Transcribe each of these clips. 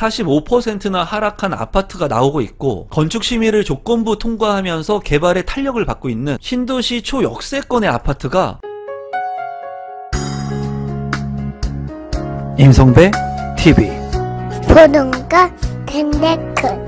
45%나 하락한 아파트가 나오고 있고, 건축심의를 조건부 통과하면서 개발의 탄력을 받고 있는 신도시 초역세권의 아파트가 임성배 TV 보동과 댄데크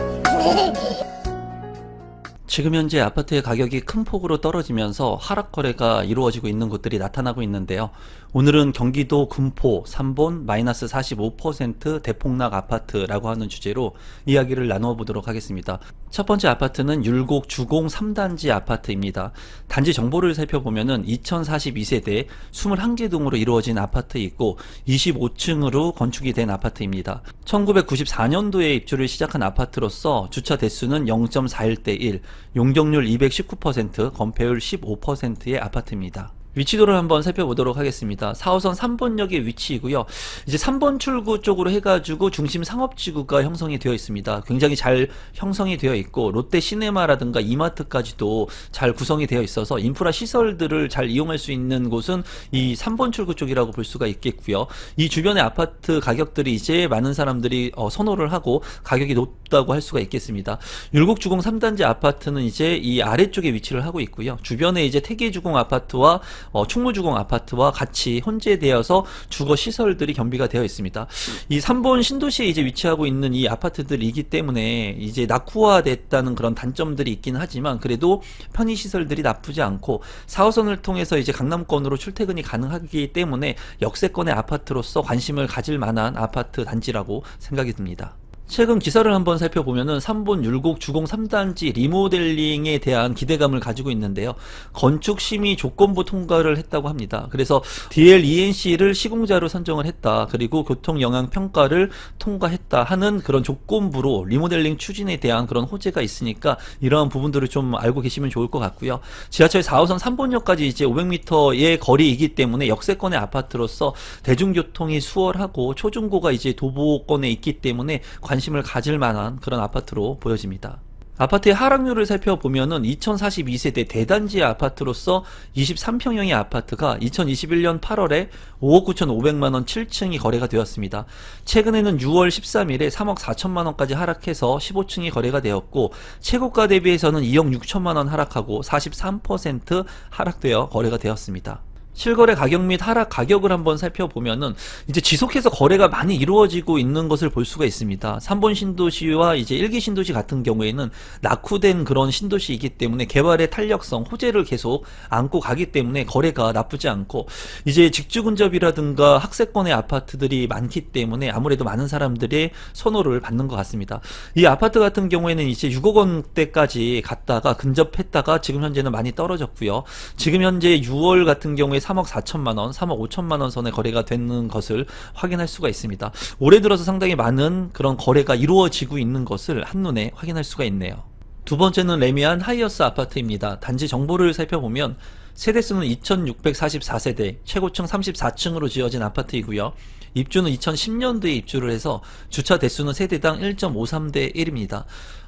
지금 현재 아파트의 가격이 큰 폭으로 떨어지면서 하락 거래가 이루어지고 있는 곳들이 나타나고 있는데요. 오늘은 경기도 금포 3본 마이너스 45% 대폭락 아파트라고 하는 주제로 이야기를 나누어 보도록 하겠습니다. 첫 번째 아파트는 율곡 주공 3단지 아파트입니다. 단지 정보를 살펴보면은 2042세대 21개 동으로 이루어진 아파트 있고 25층으로 건축이 된 아파트입니다. 1994년도에 입주를 시작한 아파트로서 주차 대수는 0.41대 1, 용적률 219%, 건폐율 15%의 아파트입니다. 위치도를 한번 살펴보도록 하겠습니다. 4호선 3번역의 위치이고요. 이제 3번 출구 쪽으로 해가지고 중심 상업지구가 형성이 되어 있습니다. 굉장히 잘 형성이 되어 있고 롯데 시네마라든가 이마트까지도 잘 구성이 되어 있어서 인프라 시설들을 잘 이용할 수 있는 곳은 이 3번 출구 쪽이라고 볼 수가 있겠고요. 이 주변의 아파트 가격들이 이제 많은 사람들이 선호를 하고 가격이 높다고 할 수가 있겠습니다. 율곡주공 3단지 아파트는 이제 이 아래쪽에 위치를 하고 있고요. 주변에 이제 태계주공 아파트와 충무주공 아파트와 같이 혼재되어서 주거 시설들이 겸비가 되어 있습니다. 이 3본 신도시에 이제 위치하고 있는 이 아파트들이기 때문에 이제 낙후화됐다는 그런 단점들이 있긴 하지만 그래도 편의 시설들이 나쁘지 않고 4호선을 통해서 이제 강남권으로 출퇴근이 가능하기 때문에 역세권의 아파트로서 관심을 가질 만한 아파트 단지라고 생각이 듭니다. 최근 기사를 한번 살펴보면은 3본 율곡 주공 3단지 리모델링에 대한 기대감을 가지고 있는데요. 건축심의 조건부 통과를 했다고 합니다. 그래서 DLENC를 시공자로 선정을 했다. 그리고 교통영향평가를 통과했다 하는 그런 조건부로 리모델링 추진에 대한 그런 호재가 있으니까 이러한 부분들을 좀 알고 계시면 좋을 것 같고요. 지하철 4호선 3번역까지 이제 500m의 거리이기 때문에 역세권의 아파트로서 대중교통이 수월하고 초중고가 이제 도보권에 있기 때문에 관심을 가질 만한 그런 아파트로 보여집니다. 아파트의 하락률을 살펴보면은 2042세대 대단지 아파트로서 23평형의 아파트가 2021년 8월에 5억 9,500만원 7층이 거래가 되었습니다. 최근에는 6월 13일에 3억 4천만원까지 하락해서 15층이 거래가 되었고 최고가 대비해서는 2억 6천만원 하락하고 43% 하락되어 거래가 되었습니다. 실거래 가격 및 하락 가격을 한번 살펴보면은 이제 지속해서 거래가 많이 이루어지고 있는 것을 볼 수가 있습니다. 3번 신도시와 이제 1기 신도시 같은 경우에는 낙후된 그런 신도시이기 때문에 개발의 탄력성, 호재를 계속 안고 가기 때문에 거래가 나쁘지 않고 이제 직주 근접이라든가 학세권의 아파트들이 많기 때문에 아무래도 많은 사람들의 선호를 받는 것 같습니다. 이 아파트 같은 경우에는 이제 6억 원대까지 갔다가 근접했다가 지금 현재는 많이 떨어졌고요. 지금 현재 6월 같은 경우에 3억 4천만원, 3억 5천만원 선에 거래가 되는 것을 확인할 수가 있습니다. 올해 들어서 상당히 많은 그런 거래가 이루어지고 있는 것을 한눈에 확인할 수가 있네요. 두 번째는 레미안 하이어스 아파트입니다. 단지 정보를 살펴보면 세대수는 2644세대, 최고층 34층으로 지어진 아파트이고요. 입주는 2010년도에 입주를 해서 주차 대수는 세대당 1.53대 1입니다.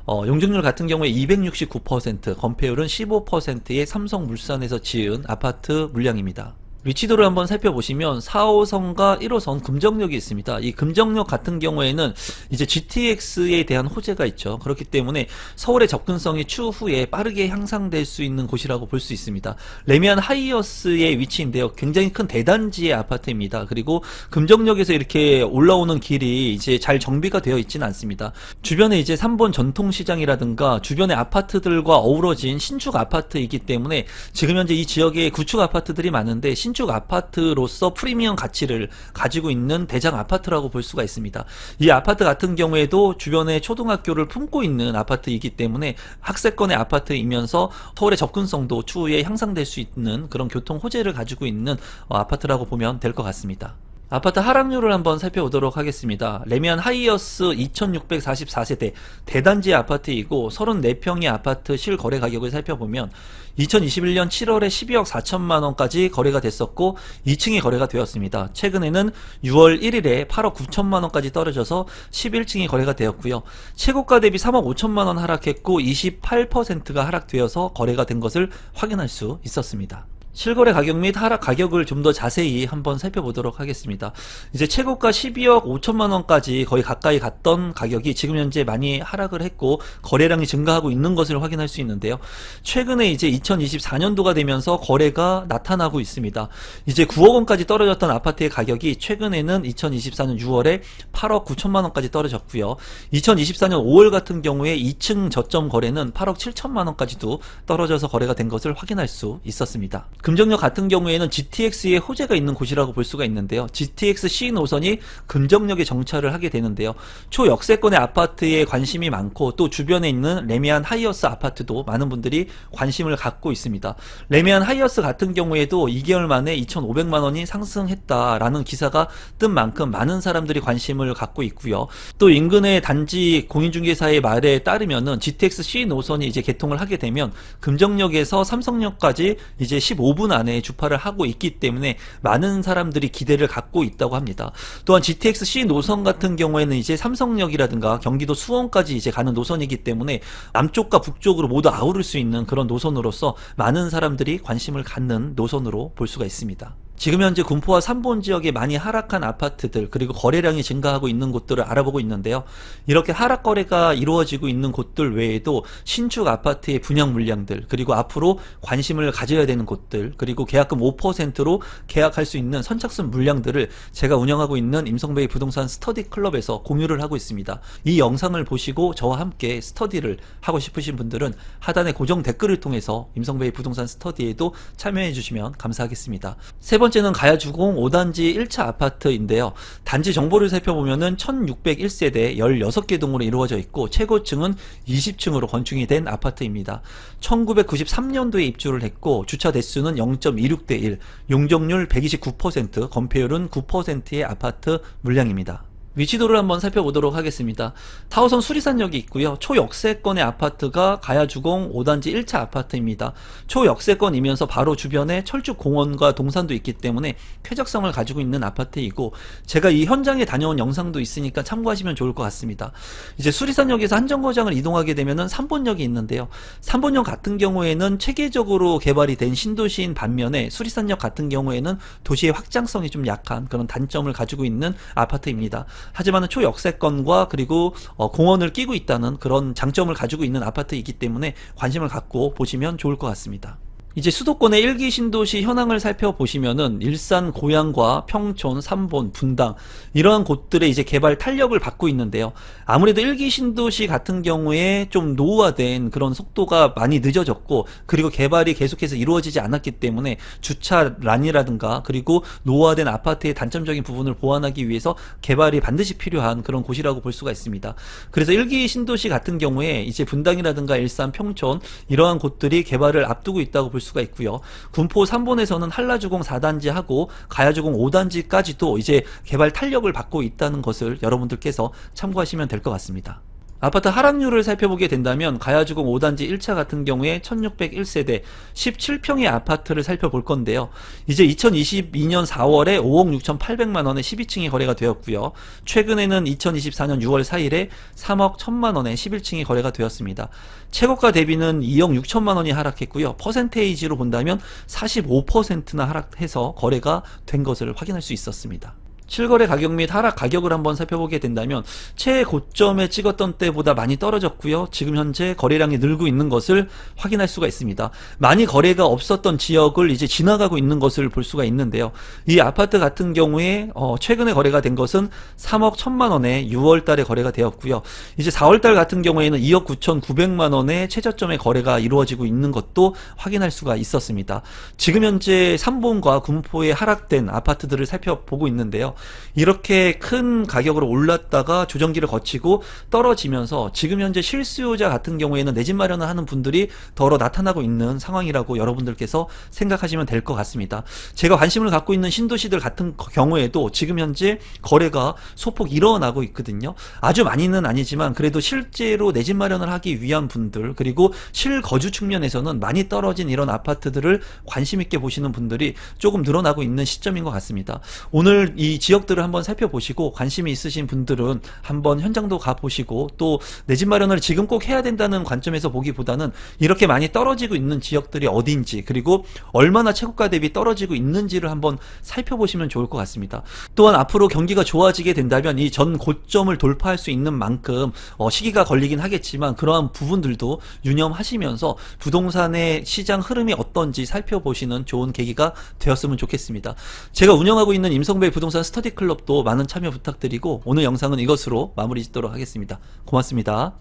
용적률 같은 경우에 269%, 건폐율은 15%의 삼성물산에서 지은 아파트 물량입니다. 위치도를 한번 살펴보시면 4호선과 1호선 금정역이 있습니다. 이 금정역 같은 경우에는 이제 GTX에 대한 호재가 있죠. 그렇기 때문에 서울의 접근성이 추후에 빠르게 향상될 수 있는 곳이라고 볼 수 있습니다. 레미안 하이어스의 위치인데요. 굉장히 큰 대단지의 아파트입니다. 그리고 금정역에서 이렇게 올라오는 길이 이제 잘 정비가 되어 있지는 않습니다. 주변에 이제 3번 전통시장이라든가 주변의 아파트들과 어우러진 신축 아파트이기 때문에 지금 현재 이 지역에 구축 아파트들이 많은데 신축 아파트로서 프리미엄 가치를 가지고 있는 대장 아파트라고 볼 수가 있습니다. 이 아파트 같은 경우에도 주변에 초등학교를 품고 있는 아파트이기 때문에 학세권의 아파트이면서 서울의 접근성도 추후에 향상될 수 있는 그런 교통 호재를 가지고 있는 아파트라고 보면 될 것 같습니다. 아파트 하락률을 한번 살펴보도록 하겠습니다. 레미안 하이어스 2644세대 대단지 아파트이고 34평의 아파트 실거래 가격을 살펴보면 2021년 7월에 12억 4천만원까지 거래가 됐었고 2층이 거래가 되었습니다. 최근에는 6월 1일에 8억 9천만원까지 떨어져서 11층이 거래가 되었고요. 최고가 대비 3억 5천만원 하락했고 28%가 하락되어서 거래가 된 것을 확인할 수 있었습니다. 실거래 가격 및 하락 가격을 좀 더 자세히 한번 살펴보도록 하겠습니다. 이제 최고가 12억 5천만 원까지 거의 가까이 갔던 가격이 지금 현재 많이 하락을 했고 거래량이 증가하고 있는 것을 확인할 수 있는데요. 최근에 이제 2024년도가 되면서 거래가 나타나고 있습니다. 이제 9억 원까지 떨어졌던 아파트의 가격이 최근에는 2024년 6월에 8억 9천만 원까지 떨어졌고요. 2024년 5월 같은 경우에 2층 저점 거래는 8억 7천만 원까지도 떨어져서 거래가 된 것을 확인할 수 있었습니다. 금정역 같은 경우에는 GTX의 호재가 있는 곳이라고 볼 수가 있는데요. GTX C 노선이 금정역에 정차를 하게 되는데요. 초역세권의 아파트에 관심이 많고 또 주변에 있는 레미안 하이어스 아파트도 많은 분들이 관심을 갖고 있습니다. 레미안 하이어스 같은 경우에도 2개월 만에 2,500만 원이 상승했다라는 기사가 뜬 만큼 많은 사람들이 관심을 갖고 있고요. 또 인근의 단지 공인중개사의 말에 따르면은 GTX C 노선이 이제 개통을 하게 되면 금정역에서 삼성역까지 이제 15분 안에 주파를 하고 있기 때문에 많은 사람들이 기대를 갖고 있다고 합니다. 또한 GTX-C 노선 같은 경우에는 이제 삼성역이라든가 경기도 수원까지 이제 가는 노선이기 때문에 남쪽과 북쪽으로 모두 아우를 수 있는 그런 노선으로서 많은 사람들이 관심을 갖는 노선으로 볼 수가 있습니다. 지금 현재 군포와 삼본 지역에 많이 하락한 아파트들 그리고 거래량이 증가하고 있는 곳들을 알아보고 있는데요. 이렇게 하락 거래가 이루어지고 있는 곳들 외에도 신축 아파트의 분양 물량들 그리고 앞으로 관심을 가져야 되는 곳들 그리고 계약금 5%로 계약할 수 있는 선착순 물량들을 제가 운영하고 있는 임성베이 부동산 스터디 클럽에서 공유를 하고 있습니다. 이 영상을 보시고 저와 함께 스터디를 하고 싶으신 분들은 하단의 고정 댓글을 통해서 임성베이 부동산 스터디에도 참여해 주시면 감사하겠습니다. 세 번째는 가야주공 5단지 1차 아파트인데요. 단지 정보를 살펴보면은 1601세대 16개 동으로 이루어져 있고 최고층은 20층으로 건축이 된 아파트입니다. 1993년도에 입주를 했고 주차 대수는 0.26대 1, 용적률 129%, 건폐율은 9%의 아파트 물량입니다. 위치도를 한번 살펴보도록 하겠습니다. 타워성 수리산역이 있고요. 초역세권의 아파트가 가야주공 5단지 1차 아파트입니다. 초역세권이면서 바로 주변에 철쭉공원과 동산도 있기 때문에 쾌적성을 가지고 있는 아파트이고 제가 이 현장에 다녀온 영상도 있으니까 참고하시면 좋을 것 같습니다. 이제 수리산역에서 한정거장을 이동하게 되면은 삼본역이 있는데요. 삼본역 같은 경우에는 체계적으로 개발이 된 신도시인 반면에 수리산역 같은 경우에는 도시의 확장성이 좀 약한 그런 단점을 가지고 있는 아파트입니다. 하지만 초역세권과 그리고 공원을 끼고 있다는 그런 장점을 가지고 있는 아파트이기 때문에 관심을 갖고 보시면 좋을 것 같습니다. 이제 수도권의 1기 신도시 현황을 살펴보시면은 일산, 고양과 평촌, 삼본, 분당 이러한 곳들의 이제 개발 탄력을 받고 있는데요. 아무래도 1기 신도시 같은 경우에 좀 노후화된 그런 속도가 많이 늦어졌고 그리고 개발이 계속해서 이루어지지 않았기 때문에 주차란이라든가 그리고 노후화된 아파트의 단점적인 부분을 보완하기 위해서 개발이 반드시 필요한 그런 곳이라고 볼 수가 있습니다. 그래서 1기 신도시 같은 경우에 이제 분당이라든가 일산, 평촌 이러한 곳들이 개발을 앞두고 있다고 볼 수가 있고요. 군포 3본에서는 한라주공 4단지하고 가야주공 5단지까지도 이제 개발 탄력을 받고 있다는 것을 여러분들께서 참고하시면 될 것 같습니다. 아파트 하락률을 살펴보게 된다면 가야주공 5단지 1차 같은 경우에 1601세대 17평의 아파트를 살펴볼 건데요. 이제 2022년 4월에 5억 6,800만원에 12층이 거래가 되었고요. 최근에는 2024년 6월 4일에 3억 1,000만원에 11층이 거래가 되었습니다. 최고가 대비는 2억 6천만원이 하락했고요. 퍼센테이지로 본다면 45%나 하락해서 거래가 된 것을 확인할 수 있었습니다. 실거래 가격 및 하락 가격을 한번 살펴보게 된다면 최고점에 찍었던 때보다 많이 떨어졌고요. 지금 현재 거래량이 늘고 있는 것을 확인할 수가 있습니다. 많이 거래가 없었던 지역을 이제 지나가고 있는 것을 볼 수가 있는데요. 이 아파트 같은 경우에 최근에 거래가 된 것은 3억 1,000만원에 6월달에 거래가 되었고요. 이제 4월달 같은 경우에는 2억 9,900만원의 최저점에 거래가 이루어지고 있는 것도 확인할 수가 있었습니다. 지금 현재 삼본과 군포에 하락된 아파트들을 살펴보고 있는데요. 이렇게 큰 가격으로 올랐다가 조정기를 거치고 떨어지면서 지금 현재 실수요자 같은 경우에는 내 집 마련을 하는 분들이 더러 나타나고 있는 상황이라고 여러분들께서 생각하시면 될 것 같습니다. 제가 관심을 갖고 있는 신도시들 같은 경우에도 지금 현재 거래가 소폭 일어나고 있거든요. 아주 많이는 아니지만 그래도 실제로 내 집 마련을 하기 위한 분들 그리고 실거주 측면에서는 많이 떨어진 이런 아파트들을 관심 있게 보시는 분들이 조금 늘어나고 있는 시점인 것 같습니다. 오늘 이 지역들을 한번 살펴보시고 관심이 있으신 분들은 한번 현장도 가보시고 또 내 집 마련을 지금 꼭 해야 된다는 관점에서 보기보다는 이렇게 많이 떨어지고 있는 지역들이 어딘지 그리고 얼마나 최고가 대비 떨어지고 있는지를 한번 살펴보시면 좋을 것 같습니다. 또한 앞으로 경기가 좋아지게 된다면 이 전 고점을 돌파할 수 있는 만큼 시기가 걸리긴 하겠지만 그러한 부분들도 유념하시면서 부동산의 시장 흐름이 어떤지 살펴보시는 좋은 계기가 되었으면 좋겠습니다. 제가 운영하고 있는 임성배 부동산 스터디 클럽도 많은 참여 부탁드리고 오늘 영상은 이것으로 마무리 짓도록 하겠습니다. 고맙습니다.